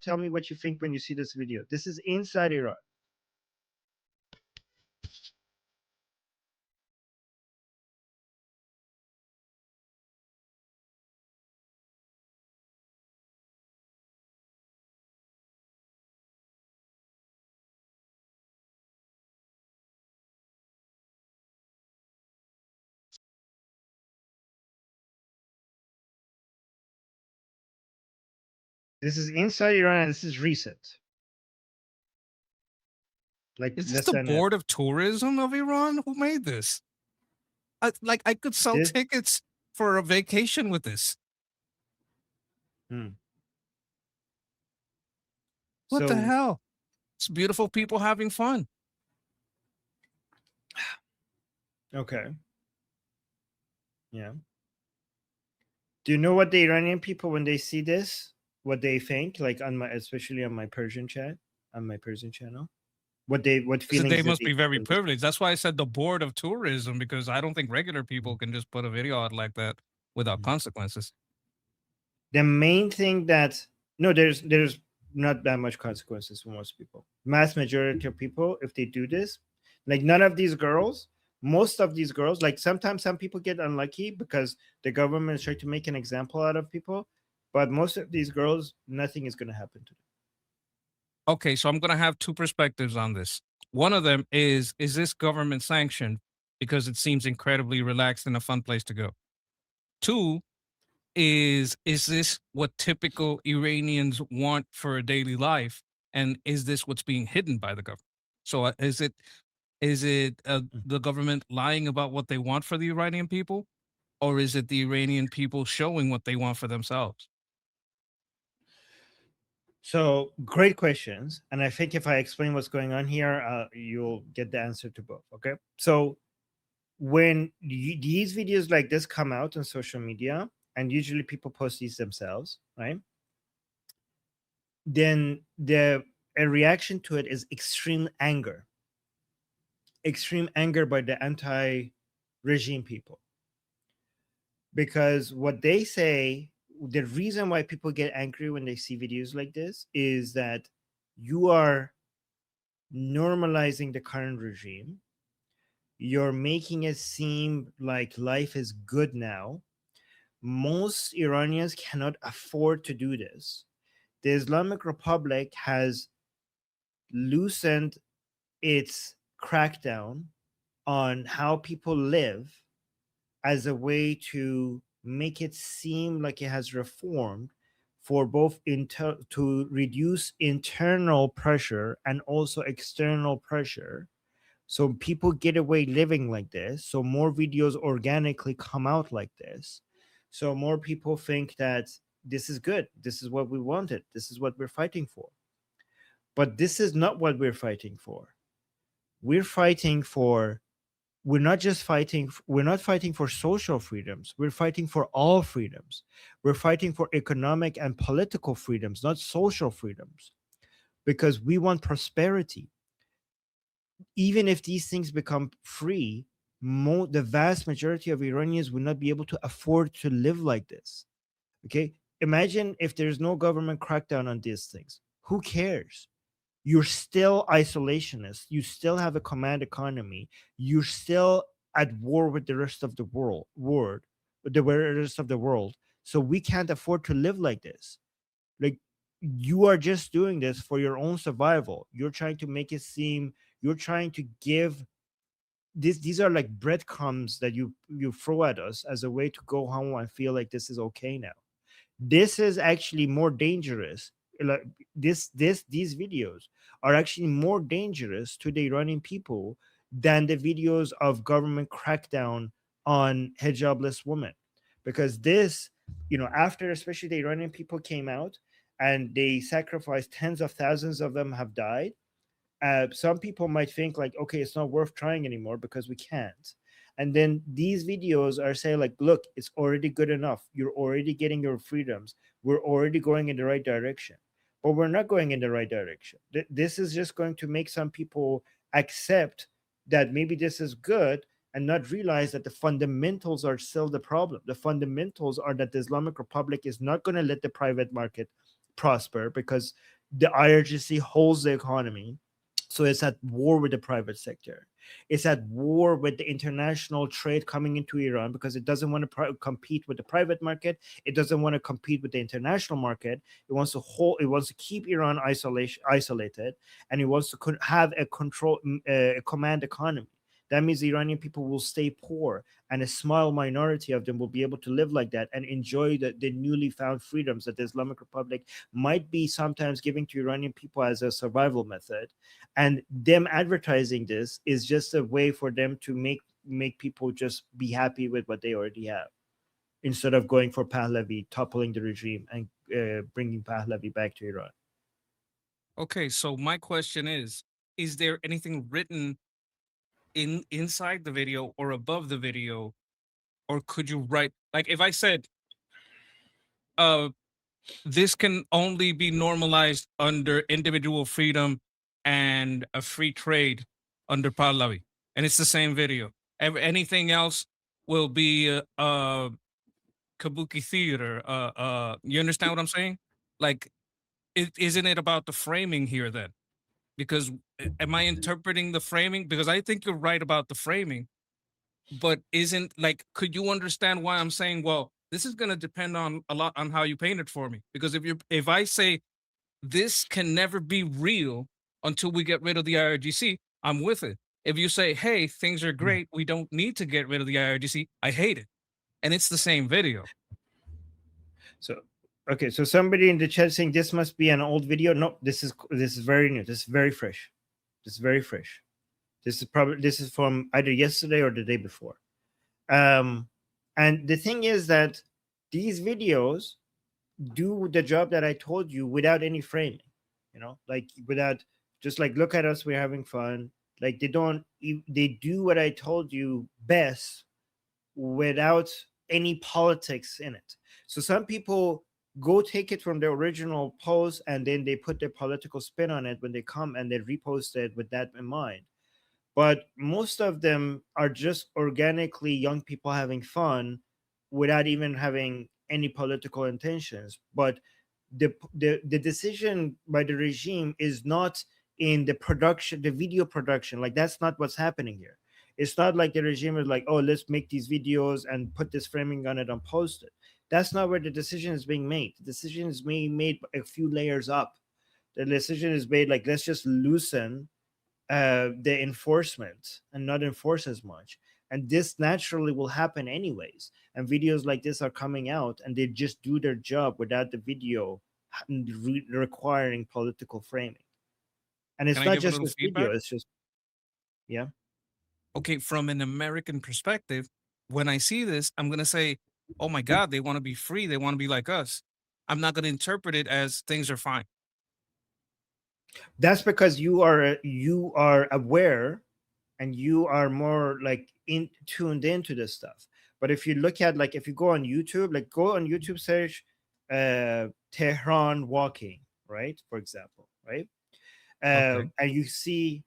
Tell me what you think when you see this video. This is inside Iran. This is inside Iran, and this is recent, like Is this less the than board of tourism of Iran? Who made this? I could sell this. tickets for a vacation with this. Hmm. What the So hell? It's beautiful people having fun. okay, yeah. Do you know what the Iranian people, when they see this, what they think? Like on my, especially on my Persian chat, on my Persian channel, what I said they feelings that must they be get very when they see privileged. That's why I said the board of tourism, because I don't think regular people can just put a video out like that without Mhm. consequences. The main thing that, no, there's not that much consequences for most people. Mass majority of people, if they do this, like none of these girls, most of these girls, like sometimes some people get unlucky because the government is trying to make an example out of people, but most of these girls, nothing is going to happen to them. Okay, so I'm going to have two perspectives on this. One of them is this government sanctioned because it seems incredibly relaxed and a fun place to go? Two, is this what typical Iranians want for a daily life, and is this what's being hidden by the government? So is it the government lying about what they want for the Iranian people, or is it the Iranian people showing what they want for themselves? So great questions, and I think if I explain what's going on here, you'll get the answer to both. Okay, so when these videos like this come out on social media, and usually people post these themselves, right? Then the a reaction to it is extreme anger by the anti-regime people, because what they say, the reason why people get angry when they see videos like this is that you are normalizing the current regime. You're making it seem like life is good now. Most Iranians cannot afford to do this. The Islamic Republic has loosened its crackdown on how people live as a way to make it seem like it has reformed for both to reduce internal pressure and also external pressure, so people get away living like this, so more videos organically come out like this, so more people think that this is good, this is what we wanted, this is what we're fighting for. But this is not what we're fighting for. We're fighting for, we're not fighting for social freedoms, we're fighting for all freedoms. We're fighting for economic and political freedoms, not social freedoms, because we want prosperity. Even if these things become free, the vast majority of Iranians will not be able to afford to live like this. Okay, imagine if there's no government crackdown on these things. Who cares? You're still isolationist. You still have a command economy. You're still at war with the rest of the with the rest of the world. So we can't afford to live like this. Like, you are just doing this for your own survival. You're trying to make it seem, you're trying to give this, these are like breadcrumbs that you throw at us as a way to go home and feel like this is okay now. This is actually more dangerous. Like, these videos are actually more dangerous to the Iranian people than the videos of government crackdown on hijabless women, because this, after especially the Iranian people came out and they sacrificed, tens of thousands of them have died. Some people might think like, okay, it's not worth trying anymore because we can't. And then these videos are saying like, look, it's already good enough, you're already getting your freedoms, we're already going in the right direction. But we're not going in the right direction. This is just going to make some people accept that maybe this is good, and not realize that the fundamentals are still the problem. The fundamentals are that the Islamic Republic is not going to let the private market prosper because the IRGC holds the economy. So it's at war with the private sector. It's at war with the international trade coming into Iran because it doesn't want to compete with the private market. It doesn't want to compete with the international market. It wants to hold. It wants to keep Iran isolated, and it wants to have a a command economy. That means the Iranian people will stay poor, and a small minority of them will be able to live like that and enjoy the newly found freedoms that the Islamic Republic might be sometimes giving to Iranian people as a survival method. And them advertising this is just a way for them to make people just be happy with what they already have, instead of going for Pahlavi, toppling the regime, and bringing Pahlavi back to Iran. Okay, so my question is there anything written inside the video or above the video, or could you write, like if I said uh this can only be normalized under individual freedom and a free trade under Pahlavi, and it's the same video. Anything else will be kabuki theater. You understand what I'm saying? Like, isn't it about the framing here then? Because am I interpreting the framing? Because I think you're right about the framing, but isn't, like, could you understand why I'm saying, well, this is going to depend on a lot on how you paint it for me? Because if I say this can never be real until we get rid of the IRGC, I'm with it. If you say, hey, things are Mm. great, we don't need to get rid of the IRGC, I hate it. And it's the same video. So, okay, so somebody in the chat saying this must be an old video. No, this is very new. This is very fresh. This is very fresh. This is from either yesterday or the day before. And the thing is that these videos do the job that I told you without any framing, like without, just like, look at us, we're having fun. Like, they do what I told you best without any politics in it. So some people go take it from the original post and then they put their political spin on it when they come and they repost it with that in mind. But most of them are just organically young people having fun without even having any political intentions. But the decision by the regime is not in the production, the video production. Like, that's not what's happening here. It's not like the regime is like, oh, let's make these videos and put this framing on it and post it. That's not where the decision is being made. The decision is being made a few layers up. The decision is made like, let's just loosen the enforcement and not enforce as much. And this naturally will happen anyways. And videos like this are coming out and they just do their job without the video requiring political framing. And Can it's I not give a just little this video, feedback? it's just, yeah. Okay, from an American perspective, when I see this, I'm going to say, oh my God, they want to be free. They want to be like us. I'm not going to interpret it as things are fine. That's because you are aware and you are more like tuned into this stuff. But if you look at, like, if you go on YouTube, like go on YouTube, search Tehran walking, right, for example, right, Okay. and you see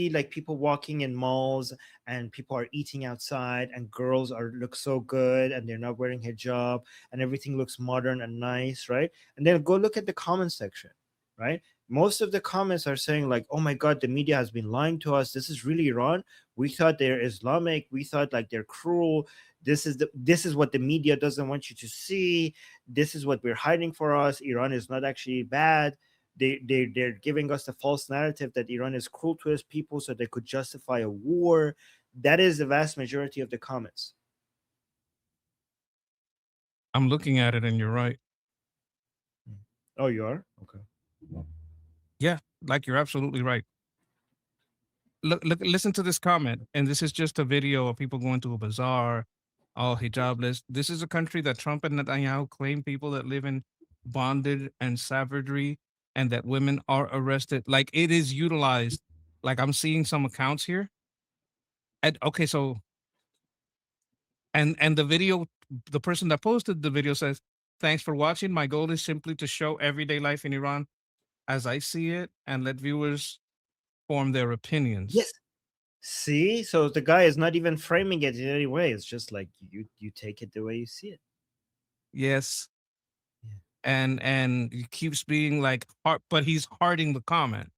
like people walking in malls, and people are eating outside, and girls are look so good and they're not wearing hijab, and everything looks modern and nice, right? And then go look at the comment section, right? Most of the comments are saying like, oh my god, the media has been lying to us. This is really Iran. We thought they're Islamic. We thought like they're cruel. This is what the media doesn't want you to see. This is what we're hiding for us. Iran is not actually bad. They're giving us the false narrative that Iran is cruel to its people so they could justify a war. That is the vast majority of the comments. I'm looking at it and you're right. Oh, you are? Okay. Yeah, like you're absolutely right. Look, listen to this comment. And this is just a video of people going to a bazaar, all hijabless. This is a country that Trump and Netanyahu claim people that live in bondage and savagery and that women are arrested. Like, it is utilized. Like, I'm seeing some accounts here. And okay, so and the video, the person that posted the video says, thanks for watching. My goal is simply to show everyday life in Iran as I see it and let viewers form their opinions. Yes. See, so the guy is not even framing it in any way. It's just like you take it the way you see it. Yes. Yeah. and he keeps being like heart, but he's hearting the comment.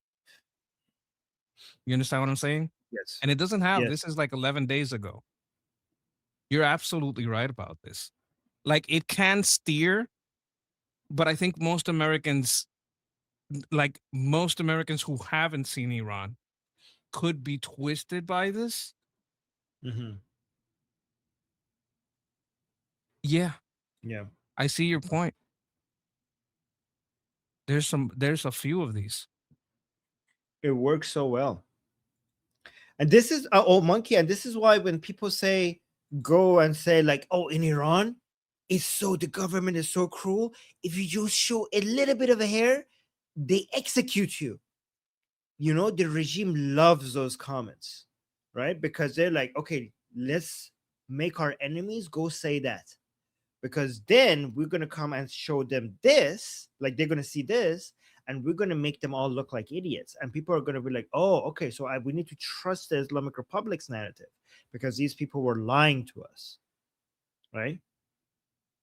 You understand what I'm saying? Yes. And it doesn't have, Yes. this is like 11 days ago. You're absolutely right about this. Like it can steer, but I think most Americans, like most Americans who haven't seen Iran, could be twisted by this. Hmm. Yeah, Yeah. I see your point. There's a few of these. It works so well. And this is oh monkey, and this is why when people say go and say like, oh, in Iran, it's so the government is so cruel. If you just show a little bit of a hair, they execute you. You know, the regime loves those comments, right? Because they're like, okay, let's make our enemies go say that. Because then we're gonna come and show them this, like they're gonna see this, and we're gonna make them all look like idiots. And people are gonna be like, "Oh, okay, so we need to trust the Islamic Republic's narrative because these people were lying to us, right?"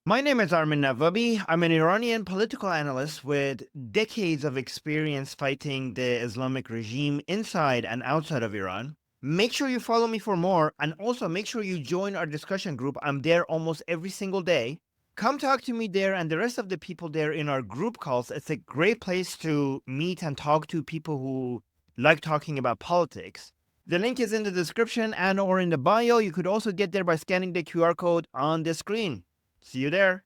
My name is Armin Navabi. I'm an Iranian political analyst with decades of experience fighting the Islamic regime inside and outside of Iran. Make sure you follow me for more, and also make sure you join our discussion group. I'm there almost every single day. Come talk to me there and the rest of the people there in our group calls. It's a great place to meet and talk to people who like talking about politics. The link is in the description and or in the bio. You could also get there by scanning the QR code on the screen. See you there.